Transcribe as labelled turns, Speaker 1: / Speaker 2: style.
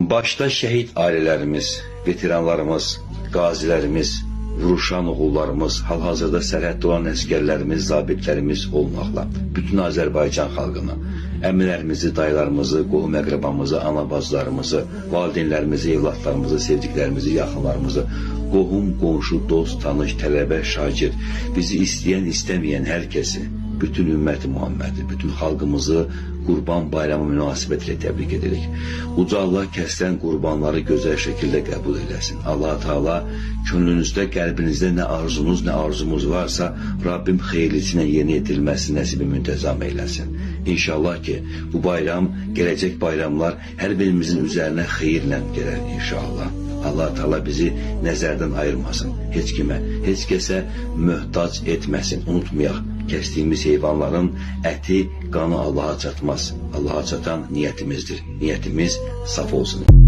Speaker 1: Başta şəhid ailələrimiz, veteranlarımız, qazilərimiz, vuruşan oğullarımız, hal-hazırda sərhəddə olan əsgərlərimiz, zabitlərimiz olmaqla bütün Azərbaycan xalqını, əmilərimizi, dayılarımızı, qohum-əqrəbamızı, ana-bacılarımızı, valideynlərimizi, evlatlarımızı, sevdiklərimizi, yaxınlarımızı, qohum, qonşu, dost, tanış, tələbə, şagird, bizi istəyən, istəməyən hər kəsi, bütün ümməti Muhammədi, bütün xalqımızı Qurban Bayramı münasibətilə təbrik edirik. Uca Allah kəsilən qurbanları gözəl şəkildə qəbul eləsin. Allah Teala könlünüzdə, qəlbinizdə nə arzunuz, nə arzumuz varsa, Rabbim xeyirlisi ilə yerinə edilməsi nəsibi müntəzam eyləsin. İnşallah ki, bu bayram, gələcək bayramlar hər birimizin üzərinə xeyirlə gələr inşallah. Allah Teala bizi nəzərdən ayırmasın. Heç kimə, heç kəsə möhtac etməsin. Unutmayaq, kəsdiyimiz heyvanların əti, qanı Allaha çatmaz. Allaha çatan niyyətimizdir. Niyyətimiz saf olsun.